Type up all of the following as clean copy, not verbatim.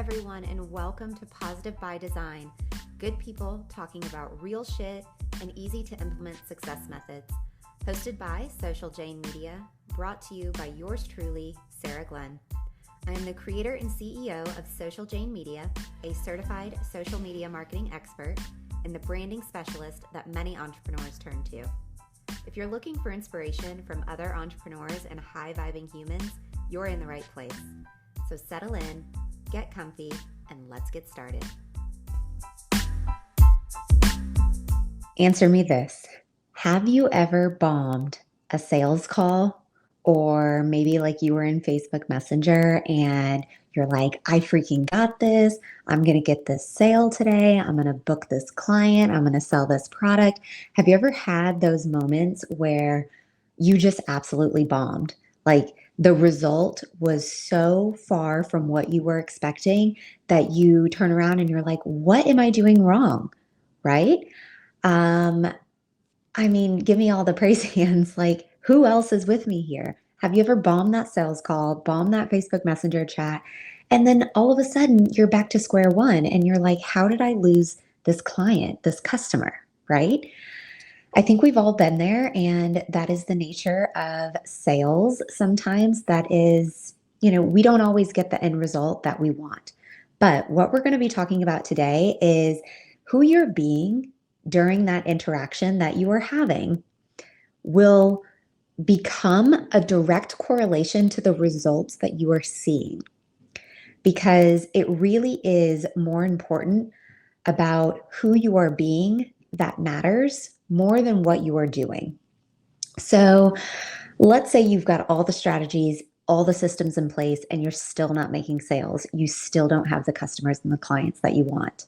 everyone, and welcome to Positive by Design. Good people talking about real shit and easy to implement success methods. Hosted by Social Jane Media, brought to you by yours truly, Sarah Glenn. I am the creator and CEO of Social Jane Media, a certified social media marketing expert and the branding specialist that many entrepreneurs turn to. If you're looking for inspiration from other entrepreneurs and high-vibing humans, you're in the right place. So settle in, get comfy, and let's get started. Answer me this. Have you ever bombed a sales call? Or maybe like you were in Facebook Messenger and you're like, I freaking got this. I'm going to get this sale today. I'm going to book this client. I'm going to sell this product. Have you ever had those moments where you just absolutely bombed? Like the result was so far from what you were expecting that you turn around and you're like, what am I doing wrong? Right? Give me all the praise hands. Like, who else is with me here? Have you ever bombed that sales call, bombed that Facebook Messenger chat, and then all of a sudden you're back to square one and you're like, how did I lose this client, this customer, right? I think we've all been there, and that is the nature of sales. Sometimes that is, we don't always get the end result that we want. But what we're going to be talking about today is who you're being during that interaction that you are having will become a direct correlation to the results that you are seeing. Because it really is more important about who you are being that matters more than what you are doing. So let's say you've got all the strategies, all the systems in place, and you're still not making sales. You still don't have the customers and the clients that you want.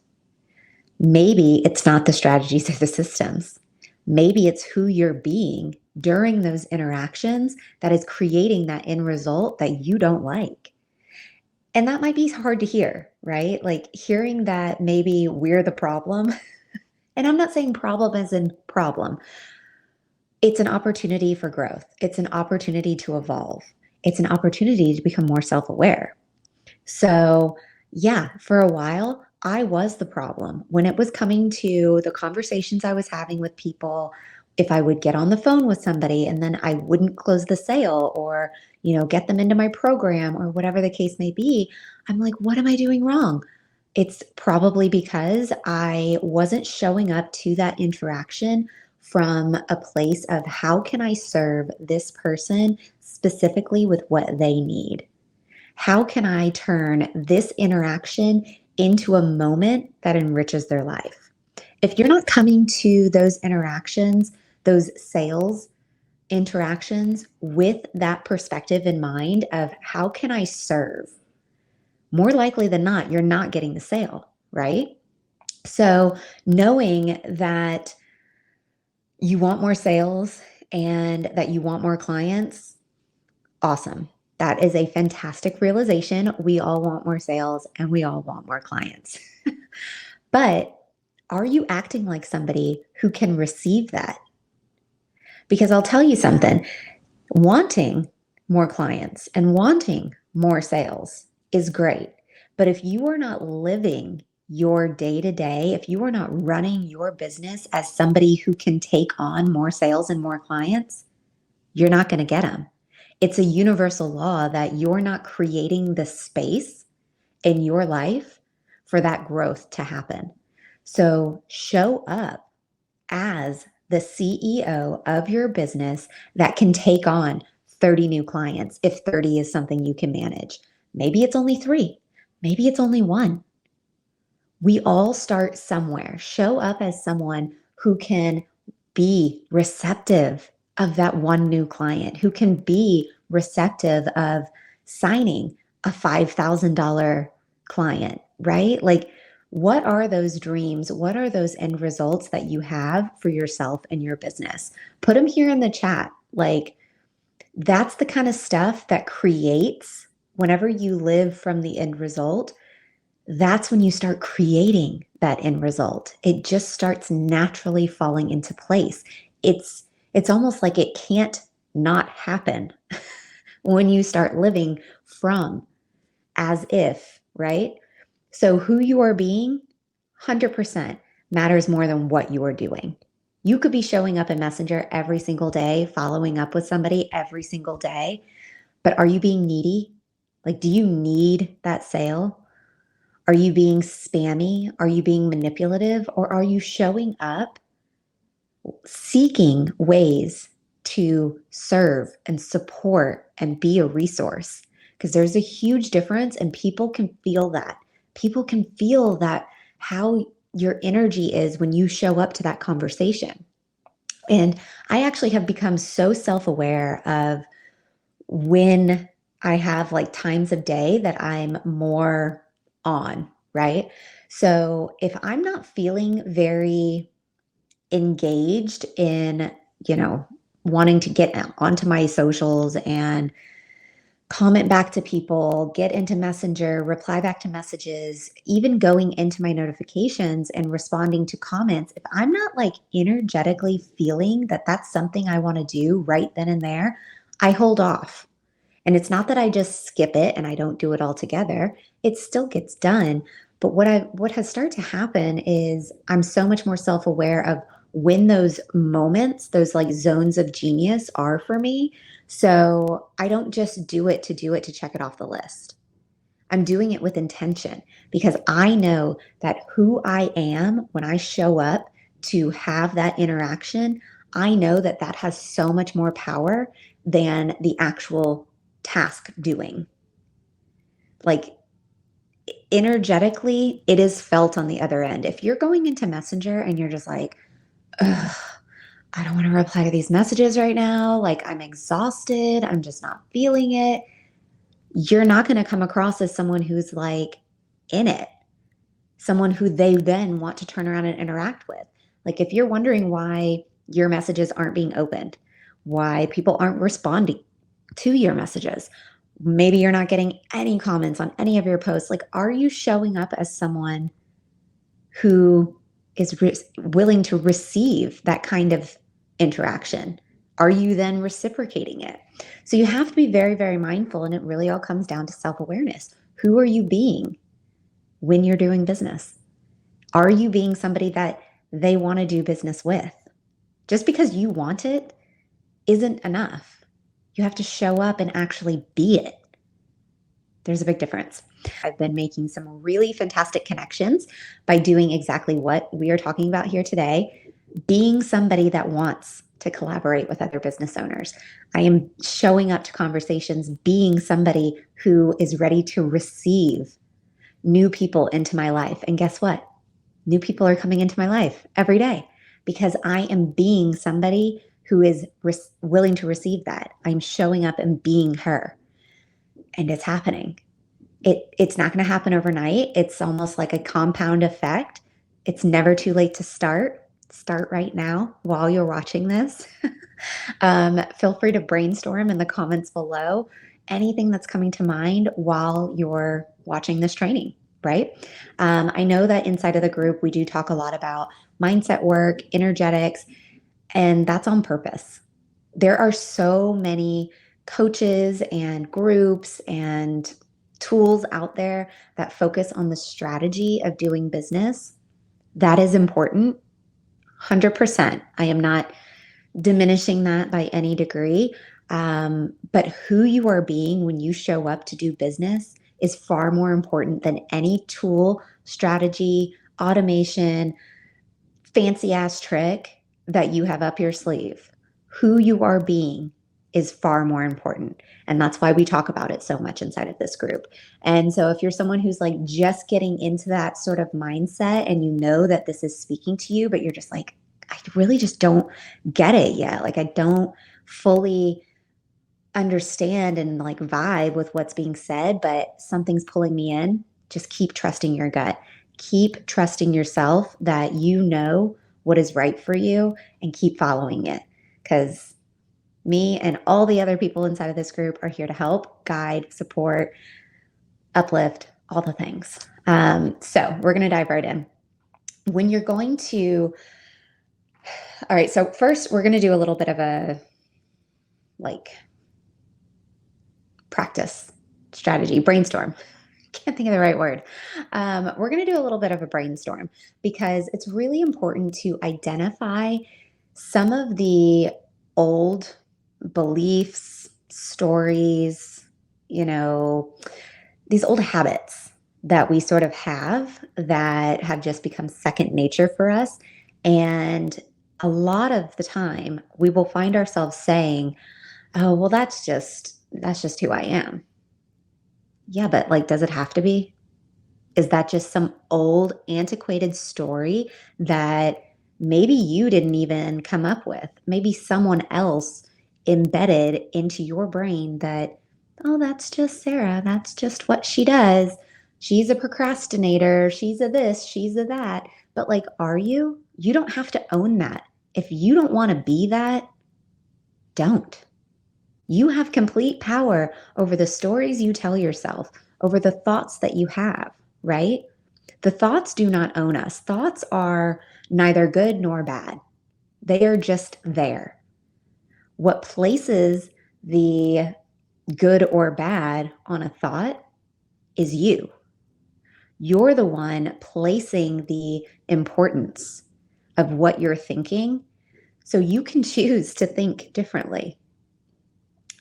Maybe it's not the strategies or the systems. Maybe it's who you're being during those interactions that is creating that end result that you don't like. And that might be hard to hear, right? Like hearing that maybe we're the problem. And I'm not saying problem as in problem. It's an opportunity for growth. It's an opportunity to evolve. It's an opportunity to become more self-aware. So yeah, for a while, I was the problem. When it was coming to the conversations I was having with people, if I would get on the phone with somebody and then I wouldn't close the sale or, get them into my program or whatever the case may be, I'm like, what am I doing wrong? It's probably because I wasn't showing up to that interaction from a place of how can I serve this person specifically with what they need? How can I turn this interaction into a moment that enriches their life? If you're not coming to those interactions, those sales interactions with that perspective in mind of how can I serve, more likely than not, you're not getting the sale, right? So knowing that you want more sales and that you want more clients, awesome. That is a fantastic realization. We all want more sales and we all want more clients. But are you acting like somebody who can receive that? Because I'll tell you something, wanting more clients and wanting more sales is great. But if you are not living your day-to-day, if you are not running your business as somebody who can take on more sales and more clients, you're not going to get them. It's a universal law that you're not creating the space in your life for that growth to happen. So show up as the CEO of your business that can take on 30 new clients if 30 is something you can manage. Maybe it's only 3. Maybe it's only 1. We all start somewhere. Show up as someone who can be receptive of that one new client, who can be receptive of signing a $5,000 client, right? Like, what are those dreams? What are those end results that you have for yourself and your business? Put them here in the chat. Like, that's the kind of stuff that creates, whenever you live from the end result, that's when you start creating that end result. It just starts naturally falling into place. It's almost like it can't not happen when you start living from as if, right? So who you are being, 100% matters more than what you are doing. You could be showing up in Messenger every single day, following up with somebody every single day, but are you being needy? Like, do you need that sale? Are you being spammy? Are you being manipulative? Or are you showing up seeking ways to serve and support and be a resource? Because there's a huge difference, and people can feel that. People can feel that how your energy is when you show up to that conversation. And I actually have become so self aware of when I have like times of day that I'm more on, right? So if I'm not feeling very engaged in, you know, wanting to get onto my socials and comment back to people, get into Messenger, reply back to messages, even going into my notifications and responding to comments, if I'm not like energetically feeling that that's something I want to do right then and there, I hold off. And it's not that I just skip it and I don't do it altogether. It still gets done. But what has started to happen is I'm so much more self-aware of when those moments, those like zones of genius are for me. So I don't just do it to check it off the list. I'm doing it with intention because I know that who I am when I show up to have that interaction, I know that that has so much more power than the actual task doing. Like energetically, it is felt on the other end. If you're going into Messenger and you're just like, ugh, I don't want to reply to these messages right now, like I'm exhausted, I'm just not feeling it, you're not going to come across as someone who's like in it, someone who they then want to turn around and interact with. Like if you're wondering why your messages aren't being opened, why people aren't responding to your messages, maybe you're not getting any comments on any of your posts, like are you showing up as someone who is willing to receive that kind of interaction? Are you then reciprocating it? So you have to be very, very mindful, and it really all comes down to self-awareness. Who are you being when you're doing business? Are you being somebody that they want to do business with? Just because you want it isn't enough. You have to show up and actually be it. There's a big difference. I've been making some really fantastic connections by doing exactly what we are talking about here today, being somebody that wants to collaborate with other business owners. I am showing up to conversations, being somebody who is ready to receive new people into my life. And guess what? New people are coming into my life every day because I am being somebody who is willing to receive that. I'm showing up and being her, and it's happening. It's not going to happen overnight. It's almost like a compound effect. It's never too late to start. Start right now while you're watching this. Feel free to brainstorm in the comments below anything that's coming to mind while you're watching this training, right? I know that inside of the group, we do talk a lot about mindset work, energetics, and that's on purpose. There are so many coaches and groups and tools out there that focus on the strategy of doing business. That is important, 100%. I am not diminishing that by any degree. But who you are being when you show up to do business is far more important than any tool, strategy, automation, fancy ass trick that you have up your sleeve. Who you are being is far more important. And that's why we talk about it so much inside of this group. And so if you're someone who's like just getting into that sort of mindset and you know that this is speaking to you, but you're just like, I really just don't get it yet. Like I don't fully understand and like vibe with what's being said, but something's pulling me in. Just keep trusting your gut. Keep trusting yourself that you know what is right for you and keep following it. Because me and all the other people inside of this group are here to help, guide, support, uplift, all the things. So we're going to dive right in. When you're going to, all right, so first we're going to do a little bit of a like practice strategy, brainstorm. can't think of the right word. We're going to do a little bit of a brainstorm because it's really important to identify some of the old beliefs, stories, you know, these old habits that we sort of have that have just become second nature for us. And a lot of the time we will find ourselves saying, "Oh, well that's just who I am." Yeah, but like does it have to be? Is that just some old antiquated story that maybe you didn't even come up with? Maybe someone else embedded into your brain that, oh, that's just Sarah. That's just what she does. She's a procrastinator. She's a this, she's a that. But like, are you? You don't have to own that. If you don't want to be that, don't. You have complete power over the stories you tell yourself, over the thoughts that you have, right? The thoughts do not own us. Thoughts are neither good nor bad, they are just there. What places the good or bad on a thought is you. You're the one placing the importance of what you're thinking. So you can choose to think differently.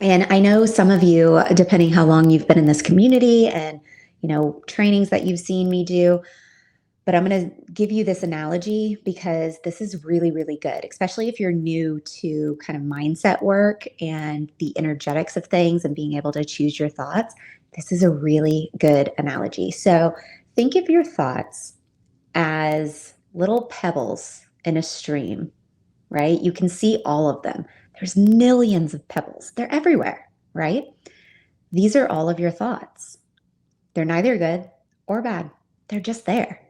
And I know some of you, depending how long you've been in this community and trainings that you've seen me do, but I'm going to give you this analogy because this is really, really good, especially if you're new to kind of mindset work and the energetics of things and being able to choose your thoughts. This is a really good analogy. So think of your thoughts as little pebbles in a stream, right? You can see all of them. There's millions of pebbles. They're everywhere, right? These are all of your thoughts. They're neither good or bad. They're just there.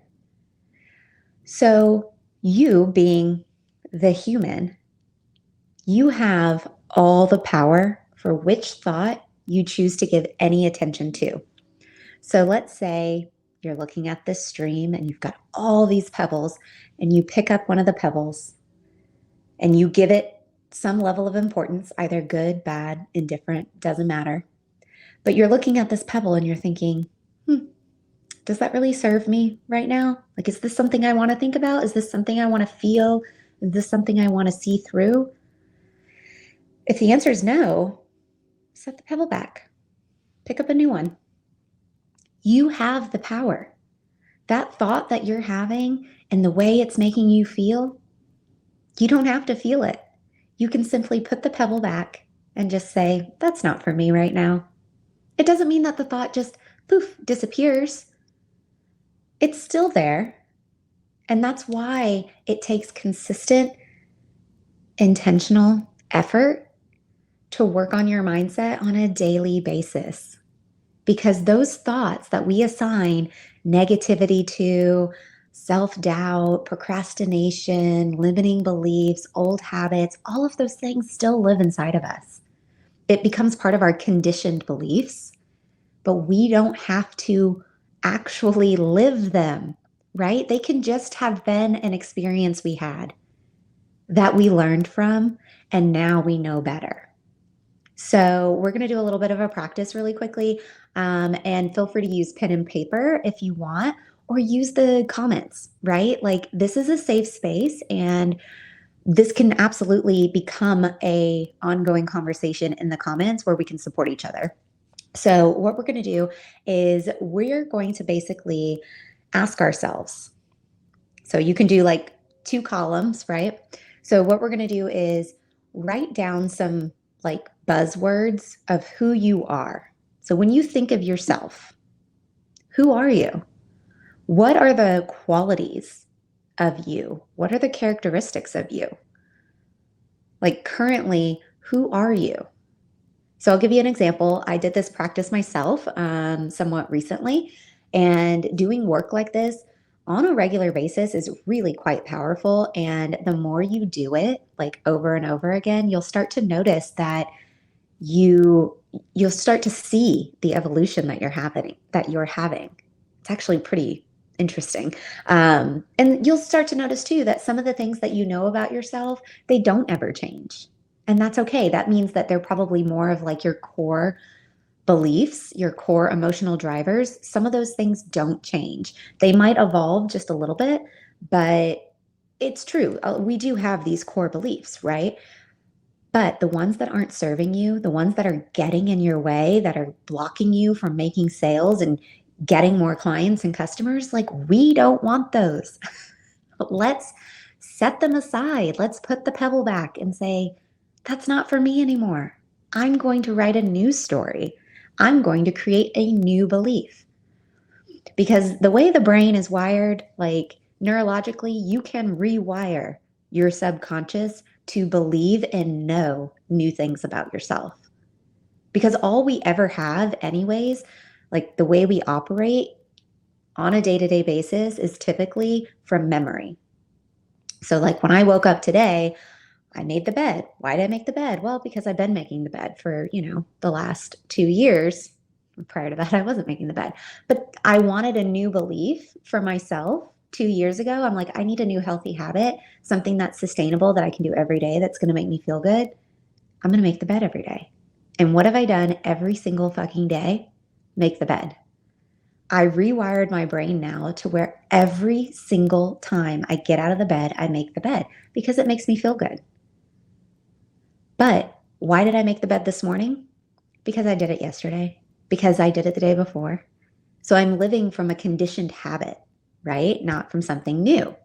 So you being the human, you have all the power for which thought you choose to give any attention to. So let's say you're looking at this stream and you've got all these pebbles and you pick up one of the pebbles and you give it some level of importance, either good, bad, indifferent, doesn't matter. But you're looking at this pebble and you're thinking, does that really serve me right now? Like, is this something I want to think about? Is this something I want to feel? Is this something I want to see through? If the answer is no, set the pebble back, pick up a new one. You have the power. That thought that you're having and the way it's making you feel, you don't have to feel it. You can simply put the pebble back and just say, that's not for me right now. It doesn't mean that the thought just poof disappears. It's still there. And that's why it takes consistent, intentional effort to work on your mindset on a daily basis. Because those thoughts that we assign negativity to, self doubt, procrastination, limiting beliefs, old habits, all of those things still live inside of us. It becomes part of our conditioned beliefs, but we don't have to actually live them, right? They can just have been an experience we had that we learned from, and now we know better. So we're going to do a little bit of a practice really quickly, and feel free to use pen and paper if you want, or use the comments, right? Like this is a safe space, and this can absolutely become a ongoing conversation in the comments where we can support each other. So what we're going to do is we're going to basically ask ourselves. So you can do like 2 columns, right? So what we're going to do is write down some like buzzwords of who you are. So when you think of yourself, who are you? What are the qualities of you? What are the characteristics of you? Like currently, who are you? So I'll give you an example. I did this practice myself somewhat recently, and doing work like this on a regular basis is really quite powerful. And the more you do it, like over and over again, you'll start to notice that you'll start to see the evolution that you're having. It's actually pretty interesting. And you'll start to notice too that some of the things that you know about yourself, they don't ever change. And that's okay. That means that they're probably more of like your core beliefs, your core emotional drivers, some of those things don't change. They might evolve just a little bit, but it's true. We do have these core beliefs, right? But the ones that aren't serving you, the ones that are getting in your way, that are blocking you from making sales and getting more clients and customers, like we don't want those. Let's set them aside. Let's put the pebble back and say, that's not for me anymore. I'm going to write a new story. I'm going to create a new belief. Because the way the brain is wired, like neurologically, you can rewire your subconscious to believe and know new things about yourself. Because all we ever have, anyways, like the way we operate on a day to day basis is typically from memory. So, like when I woke up today, I made the bed. Why did I make the bed? Well, because I've been making the bed for, the last 2 years. Prior to that, I wasn't making the bed. But I wanted a new belief for myself 2 years ago. I'm like, I need a new healthy habit, something that's sustainable that I can do every day that's going to make me feel good. I'm going to make the bed every day. And what have I done every single fucking day? Make the bed. I rewired my brain now to where every single time I get out of the bed, I make the bed because it makes me feel good. But why did I make the bed this morning? Because I did it yesterday, because I did it the day before. So I'm living from a conditioned habit, right? Not from something new.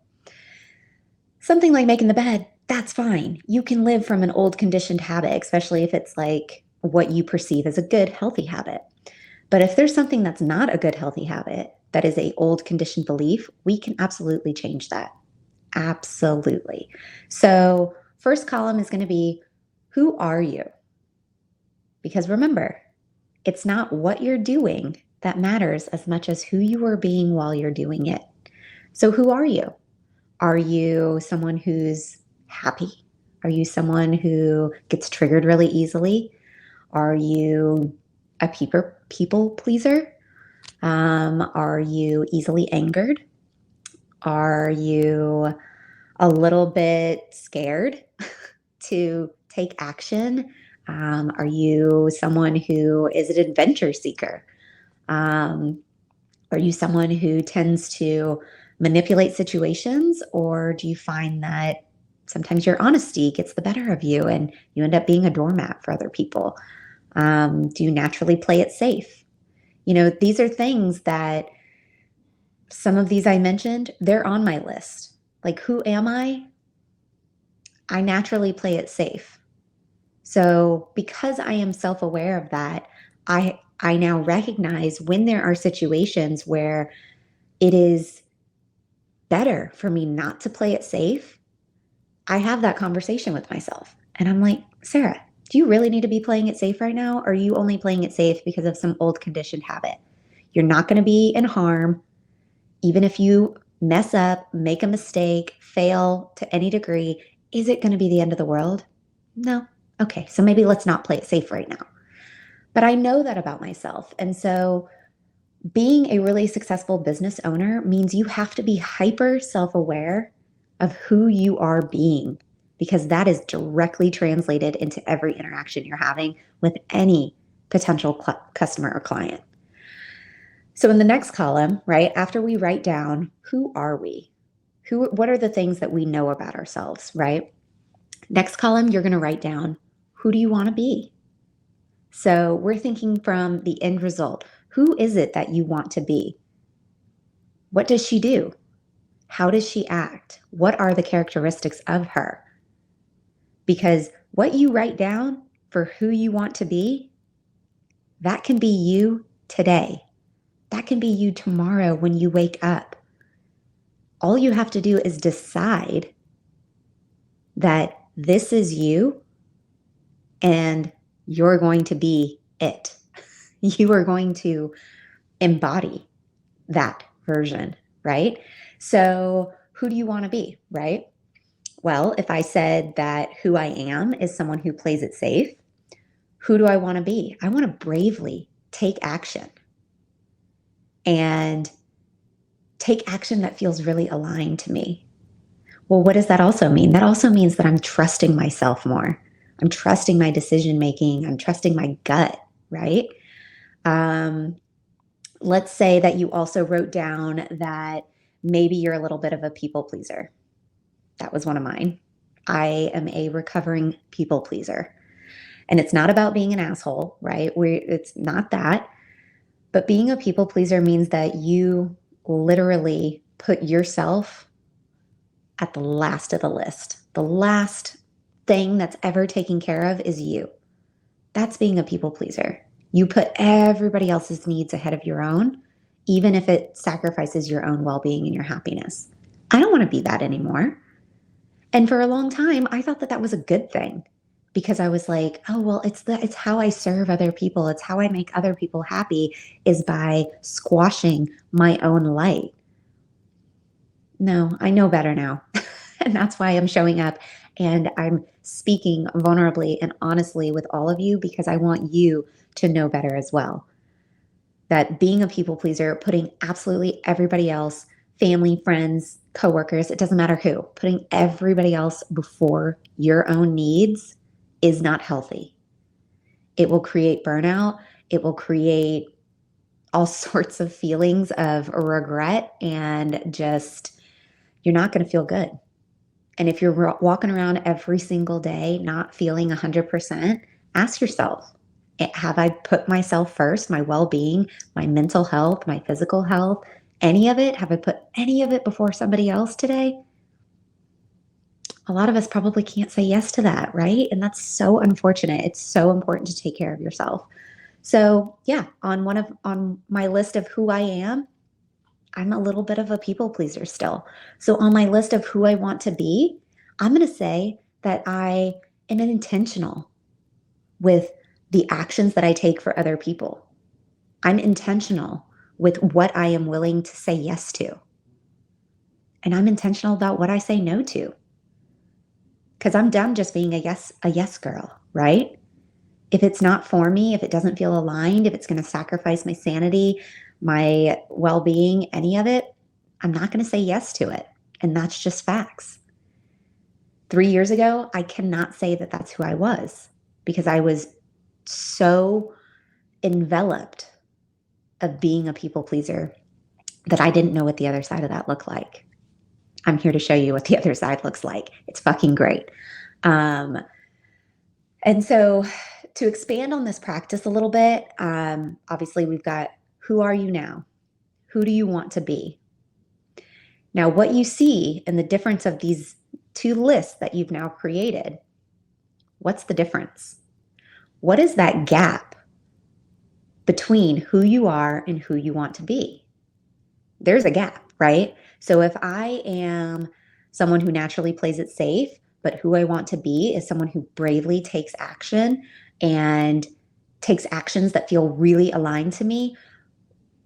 Something like making the bed, that's fine. You can live from an old conditioned habit, especially if it's like what you perceive as a good, healthy habit. But if there's something that's not a good, healthy habit, that is a old conditioned belief, we can absolutely change that. Absolutely. So first column is going to be, who are you? Because remember, it's not what you're doing that matters as much as who you are being while you're doing it. So who are you? Are you someone who's happy? Are you someone who gets triggered really easily? Are you a people pleaser? Are you easily angered? Are you a little bit scared to take action? Are you someone who is an adventure seeker? Are you someone who tends to manipulate situations, or do you find that sometimes your honesty gets the better of you and you end up being a doormat for other people? Do you naturally play it safe? These are things that some of these I mentioned, they're on my list. Like, who am I? I naturally play it safe. So because I am self-aware of that, I now recognize when there are situations where it is better for me not to play it safe. I have that conversation with myself and I'm like, Sarah, do you really need to be playing it safe right now? Or are you only playing it safe because of some old conditioned habit? You're not going to be in harm. Even if you mess up, make a mistake, fail to any degree, is it going to be the end of the world? No. Okay, so maybe let's not play it safe right now. But I know that about myself. And so being a really successful business owner means you have to be hyper self-aware of who you are being, because that is directly translated into every interaction you're having with any potential customer or client. So in the next column, right, after we write down, who are we? What are the things that we know about ourselves, right? Next column, you're going to write down, who do you want to be? So we're thinking from the end result. Who is it that you want to be? What does she do? How does she act? What are the characteristics of her? Because what you write down for who you want to be, that can be you today. That can be you tomorrow when you wake up. All you have to do is decide that this is you and you're going to be it. You are going to embody that version, right? So who do you want to be, right? Well, if I said that who I am is someone who plays it safe, who do I want to be? I want to bravely take action and take action that feels really aligned to me. Well, what does that also mean? That also means that I'm trusting myself more. I'm trusting my decision making. I'm trusting my gut, right? Um, let's say that you also wrote down that maybe you're a little bit of a people pleaser. That was one of mine. I am a recovering people pleaser. And it's not about being an asshole, right? It's not that. But being a people pleaser means that you literally put yourself at the last of the list. The last thing that's ever taken care of is you. That's being a people pleaser. You put everybody else's needs ahead of your own, even if it sacrifices your own well being and your happiness. I don't want to be that anymore. And for a long time, I thought that that was a good thing because I was like, oh, well, it's how I serve other people. It's how I make other people happy is by squashing my own light. No, I know better now. And that's why I'm showing up and I'm speaking vulnerably and honestly with all of you because I want you to know better as well. That being a people pleaser, putting absolutely everybody else, family, friends, coworkers, it doesn't matter who, putting everybody else before your own needs is not healthy. It will create burnout. It will create all sorts of feelings of regret and just, you're not going to feel good. And if you're walking around every single day not feeling 100%, ask yourself, have I put myself first, my well being, my mental health, my physical health, any of it? Have I put any of it before somebody else today? A lot of us probably can't say yes to that, right? And that's so unfortunate. It's so important to take care of yourself. So, yeah, on my list of who I am, I'm a little bit of a people pleaser still. So on my list of who I want to be, I'm going to say that I am intentional with the actions that I take for other people. I'm intentional with what I am willing to say yes to. And I'm intentional about what I say no to. Cuz I'm done just being a yes girl, right? If it's not for me, if it doesn't feel aligned, if it's going to sacrifice my sanity, my well-being, any of it, I'm not going to say yes to it. And that's just facts. 3 years ago, I cannot say that that's who I was because I was so enveloped of being a people pleaser that I didn't know what the other side of that looked like. I'm here to show you what the other side looks like. It's fucking great. Um, and so to expand on this practice a little bit, obviously we've got who are you now? Who do you want to be? Now, what you see in the difference of these two lists that you've now created, what's the difference? What is that gap between who you are and who you want to be? There's a gap, right? So if I am someone who naturally plays it safe, but who I want to be is someone who bravely takes action and takes actions that feel really aligned to me,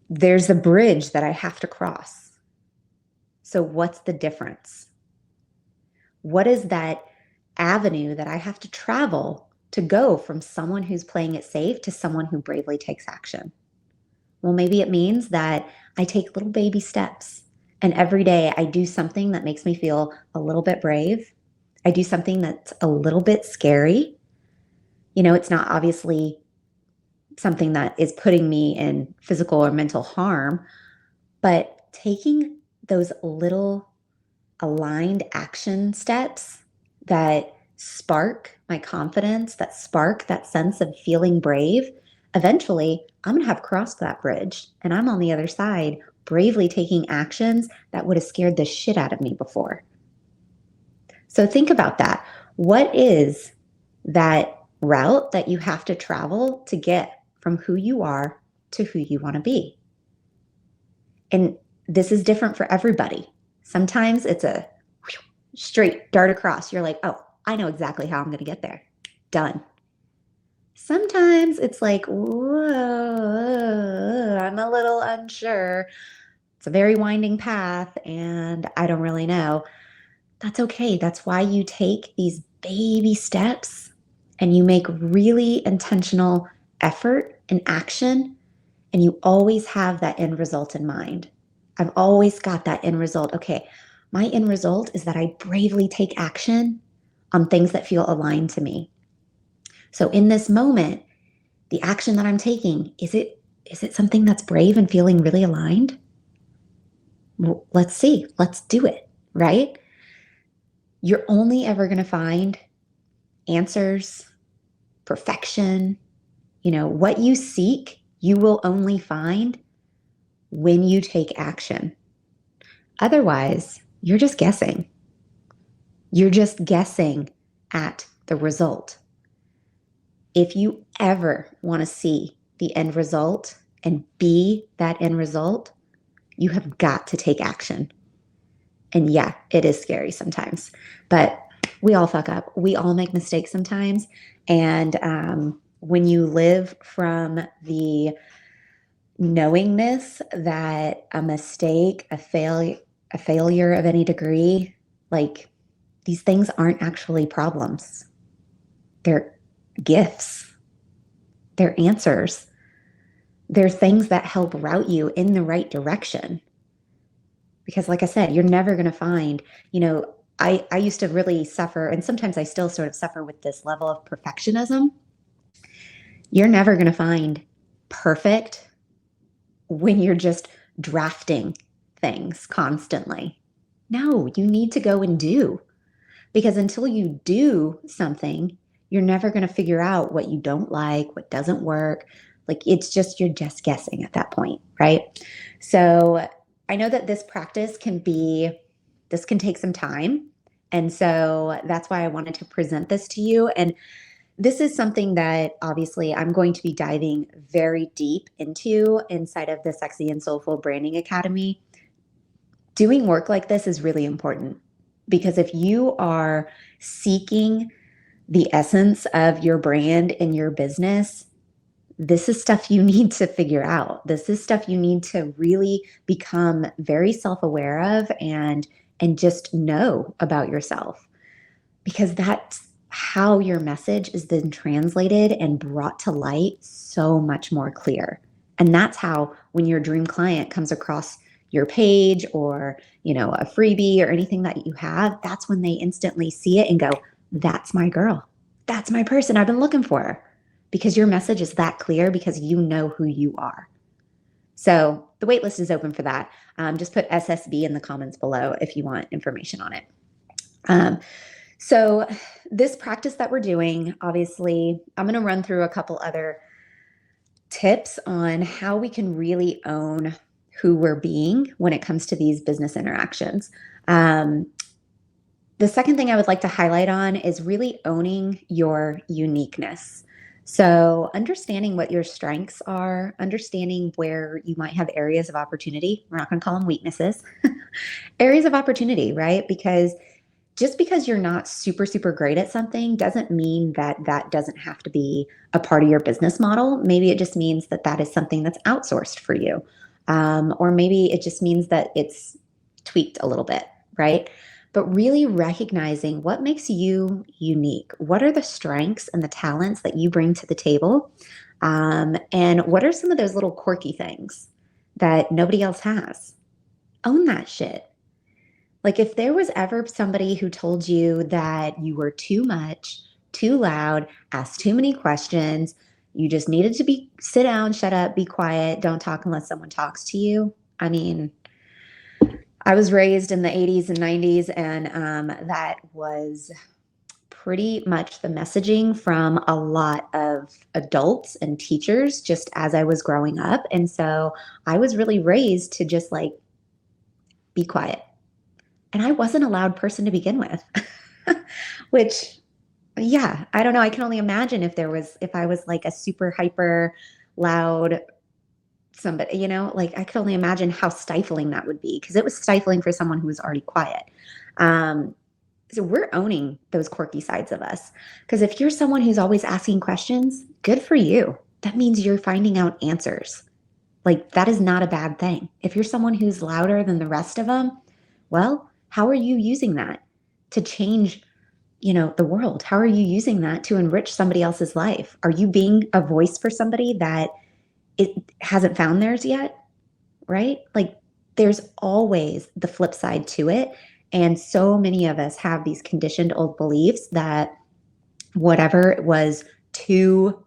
there's a bridge that I have to cross. So what's the difference? What is that avenue that I have to travel to go from someone who's playing it safe to someone who bravely takes action? Well, maybe it means that I take little baby steps and every day I do something that makes me feel a little bit brave. I do something that's a little bit scary. It's not obviously something that is putting me in physical or mental harm, but taking those little aligned action steps that spark my confidence, that spark that sense of feeling brave, eventually I'm going to have crossed that bridge and I'm on the other side, bravely taking actions that would have scared the shit out of me before. So think about that. What is that route that you have to travel to get from who you are to who you want to be? And this is different for everybody. Sometimes it's a straight dart across. You're like, oh, I know exactly how I'm going to get there. Done. Sometimes it's like, whoa, I'm a little unsure. It's a very winding path and I don't really know. That's okay. That's why you take these baby steps and you make really intentional effort and action, and you always have that end result in mind. I've always got that end result. Okay, my end result is that I bravely take action on things that feel aligned to me. So in this moment, the action that I'm taking, is it Is it something that's brave and feeling really aligned? Well, let's see. Let's do it, right? You're only ever going to find answers, perfection, what you seek, you will only find when you take action. Otherwise, you're just guessing. You're just guessing at the result. If you ever want to see the end result and be that end result, you have got to take action. And yeah, it is scary sometimes, but we all fuck up. We all make mistakes sometimes. And when you live from the knowingness that a mistake, a failure of any degree, like these things aren't actually problems. They're gifts. They're answers. They're things that help route you in the right direction. Because like I said, you're never going to find, I used to really suffer, and sometimes I still sort of suffer with this level of perfectionism. You're never going to find perfect when you're just drafting things constantly. No, you need to go and do. Because until you do something, you're never going to figure out what you don't like, what doesn't work. Like you're just guessing at that point, right? So I know that this can take some time. And so that's why I wanted to present this to you. And this is something that obviously I'm going to be diving very deep into inside of the Sexy and Soulful Branding Academy. Doing work like this is really important because if you are seeking the essence of your brand and your business, this is stuff you need to figure out. This is stuff you need to really become very self-aware of and just know about yourself, because that's how your message is then translated and brought to light so much more clear. And that's how when your dream client comes across your page or, a freebie or anything that you have, that's when they instantly see it and go, that's my girl. That's my person I've been looking for, because your message is that clear because you know who you are. So the waitlist is open for that. Just put SSB in the comments below if you want information on it. So this practice that we're doing, obviously, I'm going to run through a couple other tips on how we can really own who we're being when it comes to these business interactions. The second thing I would like to highlight on is really owning your uniqueness. So understanding what your strengths are, understanding where you might have areas of opportunity. We're not going to call them weaknesses. Areas of opportunity, right? Because just because you're not super, super great at something doesn't mean that that doesn't have to be a part of your business model. Maybe it just means that that is something that's outsourced for you. Or maybe it just means that it's tweaked a little bit, right? But really recognizing what makes you unique. What are the strengths and the talents that you bring to the table? And what are some of those little quirky things that nobody else has? Own that shit. Like if there was ever somebody who told you that you were too much, too loud, asked too many questions, you just needed to sit down, shut up, be quiet, don't talk unless someone talks to you. I mean, I was raised in the 80s and 90s, and that was pretty much the messaging from a lot of adults and teachers just as I was growing up. And so I was really raised to just like be quiet. And I wasn't a loud person to begin with, which, yeah, I don't know. I can only imagine if I was like a super hyper loud somebody, like I could only imagine how stifling that would be, because it was stifling for someone who was already quiet. So we're owning those quirky sides of us, because if you're someone who's always asking questions, good for you. That means you're finding out answers. Like that is not a bad thing. If you're someone who's louder than the rest of them, well, how are you using that to change, the world? How are you using that to enrich somebody else's life? Are you being a voice for somebody that it hasn't found theirs yet? Right? Like there's always the flip side to it. And so many of us have these conditioned old beliefs that whatever was too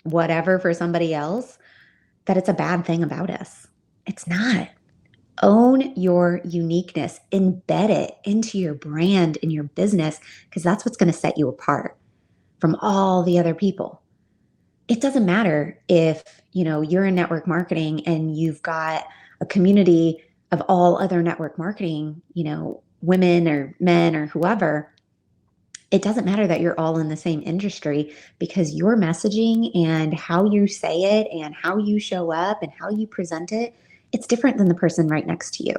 whatever for somebody else that it's a bad thing about us. It's not. Own your uniqueness, embed it into your brand and your business, because that's what's going to set you apart from all the other people. It doesn't matter if, you're in network marketing and you've got a community of all other network marketing, women or men or whoever. It doesn't matter that you're all in the same industry, because your messaging and how you say it and how you show up and how you present it, it's different than the person right next to you.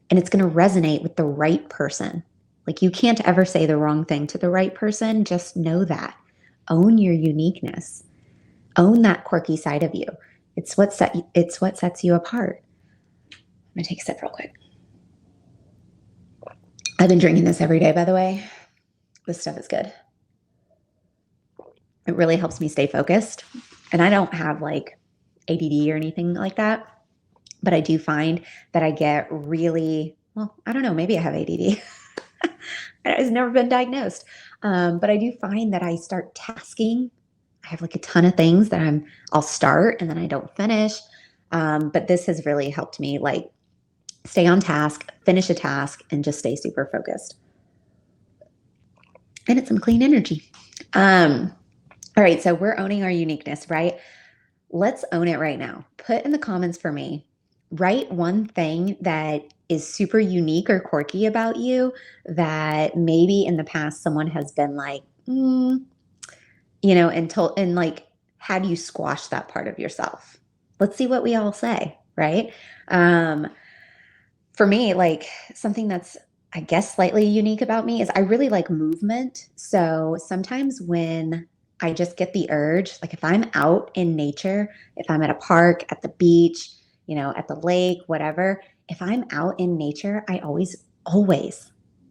And it's going to resonate with the right person. Like, you can't ever say the wrong thing to the right person. Just know that. Own your uniqueness. Own that quirky side of you. It's what sets you apart. I'm going to take a sip real quick. I've been drinking this every day, by the way. This stuff is good. It really helps me stay focused. And I don't have like ADD or anything like that, but I do find that I get really, well, I don't know, maybe I have ADD. It's never been diagnosed. But I do find that I start tasking. I have like a ton of things that I'll start and then I don't finish. But this has really helped me like stay on task, finish a task, and just stay super focused. And it's some clean energy. All right, so we're owning our uniqueness, right? Let's own it right now. Put in the comments for me, write one thing that is super unique or quirky about you that maybe in the past someone has been like, and like, had you squash that part of yourself? Let's see what we all say, right? For me, like, something that's, I guess, slightly unique about me is I really like movement. So sometimes when I just get the urge, like if I'm out in nature, if I'm at a park, at the beach, at the lake, whatever, if I'm out in nature, I always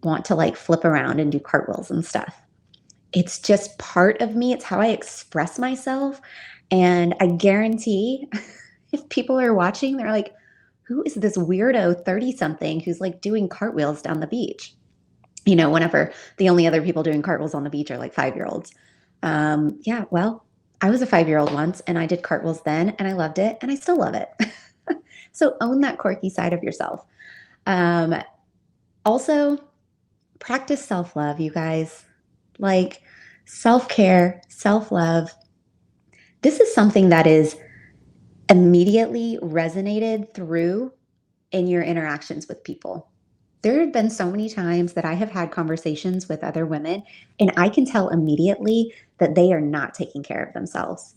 want to like flip around and do cartwheels and stuff. It's just part of me. It's how I express myself. And I guarantee if people are watching, they're like, who is this weirdo 30-something who's like doing cartwheels down the beach? Whenever the only other people doing cartwheels on the beach are like 5-year-olds. Yeah, well, I was a 5-year-old once and I did cartwheels then and I loved it and I still love it. So own that quirky side of yourself. Also, practice self-love, you guys. Like, self-care, self-love. This is something that is immediately resonated through in your interactions with people. There have been so many times that I have had conversations with other women, and I can tell immediately that they are not taking care of themselves.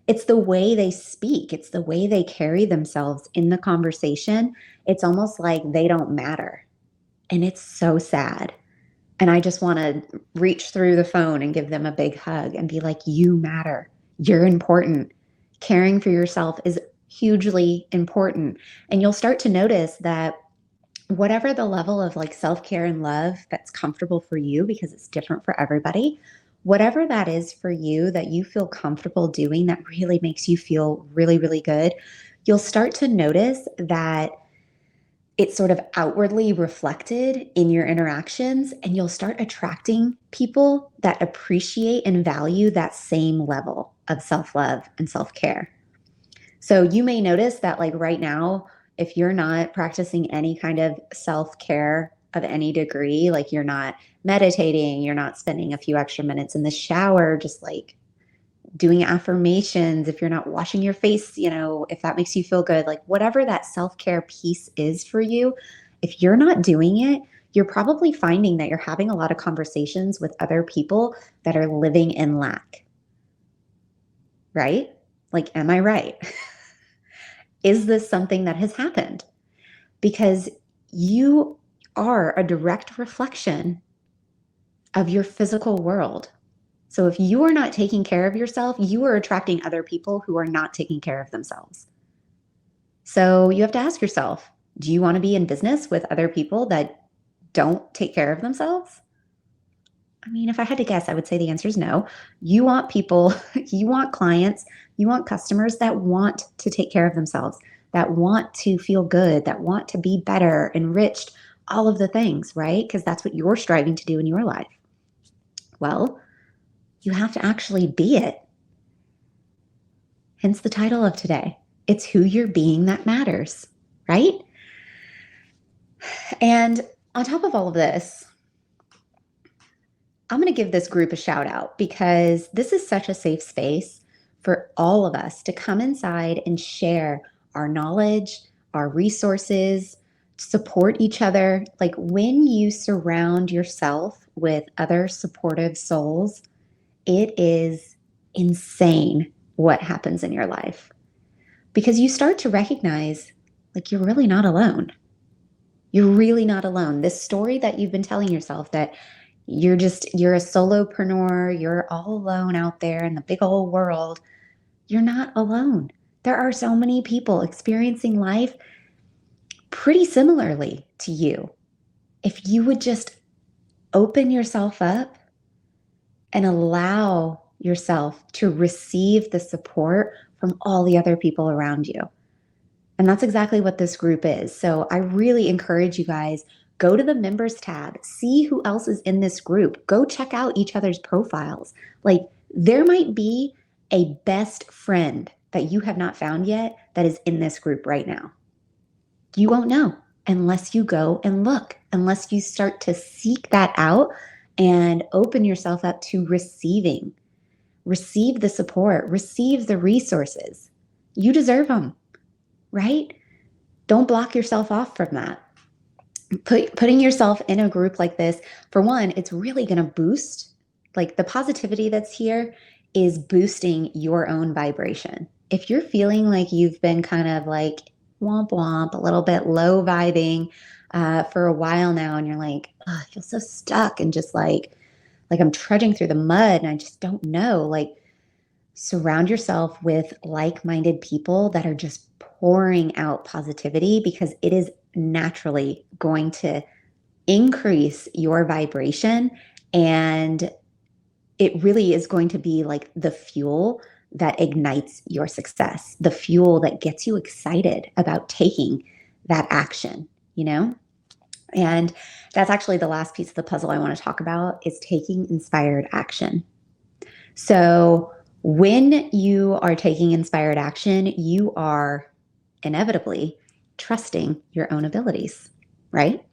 It's the way they speak, it's the way they carry themselves in the conversation. It's almost like they don't matter. And it's so sad. And I just want to reach through the phone and give them a big hug and be like, you matter. You're important. Caring for yourself is hugely important. And you'll start to notice that whatever the level of like self-care and love that's comfortable for you, because it's different for everybody, whatever that is for you that you feel comfortable doing that really makes you feel really, really good, you'll start to notice that it's sort of outwardly reflected in your interactions, and you'll start attracting people that appreciate and value that same level of self-love and self-care. So you may notice that like right now, if you're not practicing any kind of self-care of any degree, like you're not meditating, you're not spending a few extra minutes in the shower, just like doing affirmations, if you're not washing your face, if that makes you feel good, like whatever that self-care piece is for you, if you're not doing it, you're probably finding that you're having a lot of conversations with other people that are living in lack. Right? Like, am I right? Is this something that has happened? Because you are a direct reflection of your physical world. So if you are not taking care of yourself, you are attracting other people who are not taking care of themselves. So you have to ask yourself, do you want to be in business with other people that don't take care of themselves? I mean, if I had to guess, I would say the answer is no. You want people, you want clients, you want customers that want to take care of themselves, that want to feel good, that want to be better, enriched, all of the things, right? Because that's what you're striving to do in your life. Well, you have to actually be it. Hence the title of today. It's who you're being that matters, right? And on top of all of this, I'm going to give this group a shout out because this is such a safe space for all of us to come inside and share our knowledge, our resources, support each other. Like when you surround yourself with other supportive souls, it is insane what happens in your life because you start to recognize like you're really not alone. You're really not alone. This story that you've been telling yourself that you're a solopreneur, you're all alone out there in the big old world. You're not alone. There are so many people experiencing life pretty similarly to you. If you would just open yourself up and allow yourself to receive the support from all the other people around you. And that's exactly what this group is. So I really encourage you guys, go to the members tab, see who else is in this group, go check out each other's profiles. Like there might be a best friend that you have not found yet that is in this group right now. You won't know unless you go and look, unless you start to seek that out and open yourself up to receiving. Receive the support, receive the resources. You deserve them, right? Don't block yourself off from that. Putting yourself in a group like this, for one, it's really going to boost, like the positivity that's here is boosting your own vibration. If you're feeling like you've been kind of like womp womp, a little bit low vibing for a while now, and you're like, oh, I feel so stuck and just like I'm trudging through the mud and I just don't know, like surround yourself with like-minded people that are just pouring out positivity because it is naturally going to increase your vibration, and it really is going to be like the fuel that ignites your success, the fuel that gets you excited about taking that action, you know? And that's actually the last piece of the puzzle I want to talk about is taking inspired action. So when you are taking inspired action, you are inevitably trusting your own abilities, right?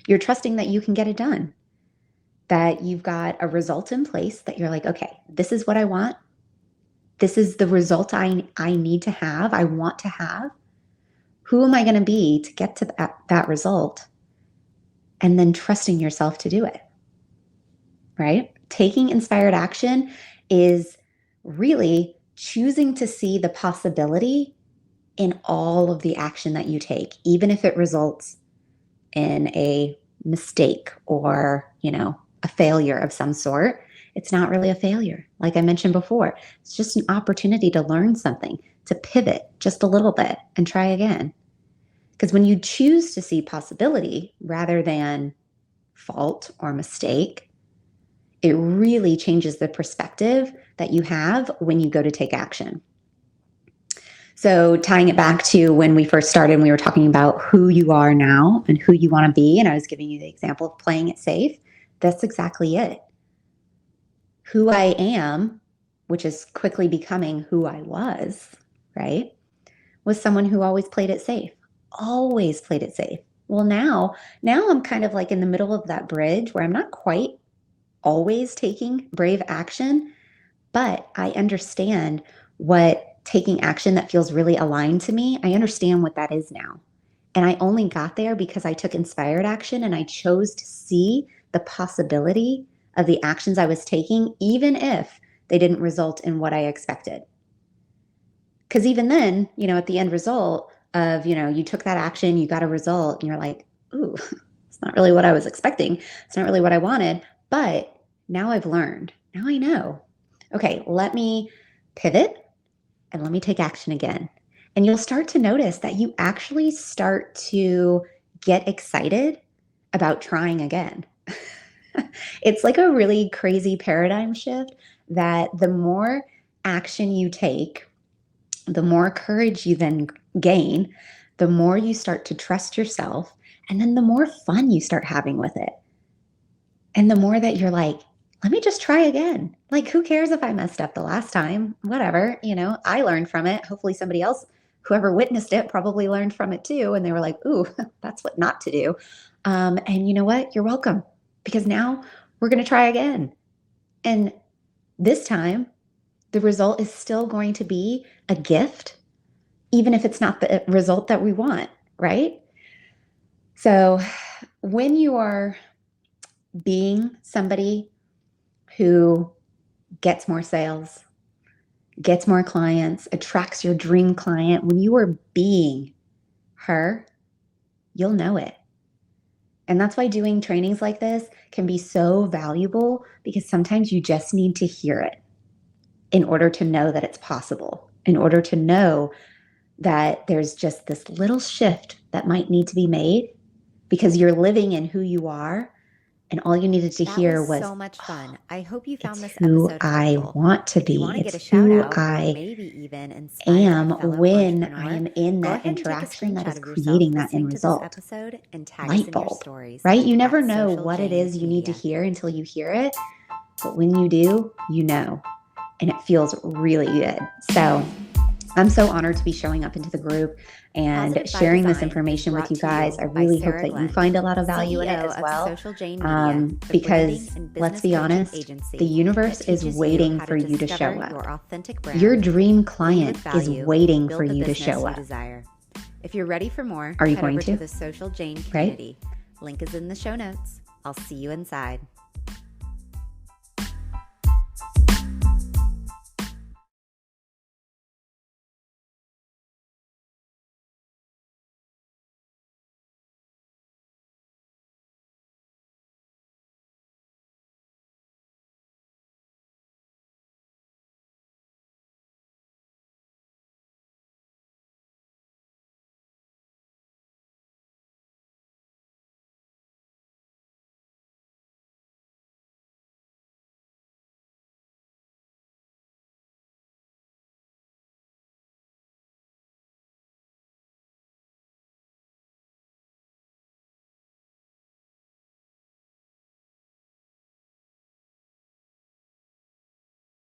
You're trusting that you can get it done, that you've got a result in place that you're like, okay, this is what I want. This is the result I need to have, I want to have. Who am I going to be to get to that result? And then trusting yourself to do it, right? Taking inspired action is really choosing to see the possibility in all of the action that you take, even if it results in a mistake or, a failure of some sort. It's not really a failure. Like I mentioned before, it's just an opportunity to learn something, to pivot just a little bit and try again. Because when you choose to see possibility rather than fault or mistake, it really changes the perspective that you have when you go to take action. So tying it back to when we first started, we were talking about who you are now and who you want to be. And I was giving you the example of playing it safe. That's exactly it. Who I am, which is quickly becoming who I was, right, was someone who always played it safe, always played it safe. Well, now I'm kind of like in the middle of that bridge where I'm not quite always taking brave action, but I understand what taking action that feels really aligned to me, I understand what that is now. And I only got there because I took inspired action and I chose to see the possibility of the actions I was taking, even if they didn't result in what I expected. Because even then, at the end result of, you took that action, you got a result, and you're like, ooh, it's not really what I was expecting. It's not really what I wanted. But now I've learned. Now I know. Okay, let me pivot and let me take action again. And you'll start to notice that you actually start to get excited about trying again. It's like a really crazy paradigm shift that the more action you take, the more courage you then gain, the more you start to trust yourself, and then the more fun you start having with it. And the more that you're like, let me just try again. Like, who cares if I messed up the last time? Whatever, I learned from it. Hopefully somebody else whoever witnessed it probably learned from it too. And they were like, ooh, that's what not to do. And you know what? You're welcome, because now we're going to try again. And this time, the result is still going to be a gift, even if it's not the result that we want, right? So when you are being somebody who gets more sales, gets more clients, attracts your dream client, when you are being her, you'll know it. And that's why doing trainings like this can be so valuable, because sometimes you just need to hear it in order to know that it's possible, in order to know that there's just this little shift that might need to be made, because you're living in who you are. And all you needed to hear was so much fun. I hope you found this who episode I helpful. want to If you be. want to get a It's shout who out, or I maybe even inspire am a fellow when entrepreneur, I am in go that ahead and take a interaction that screenshot is of yourself creating that end listening to this result. episode and tag us Light in your bulb, stories. right? You never at know Social what it Jane is you need to Media. hear until you hear it. But when you do, you know, and it feels really good. So I'm so honored to be showing up into the group and Positive by sharing this Design information with brought you to you guys. I by really hope Sarah that you Glenn, find a lot of value in it CEO as of well. Social Jane Media, the Because branding and let's business be coaching honest, agency the universe that is teaches waiting how for you to show discover up. your authentic brand, Your dream lead client with value, is waiting build for the you to business show you up. desire. If you're ready for more, Are you head going over to? to the Social Jane community. Link is in the show notes. I'll see you inside.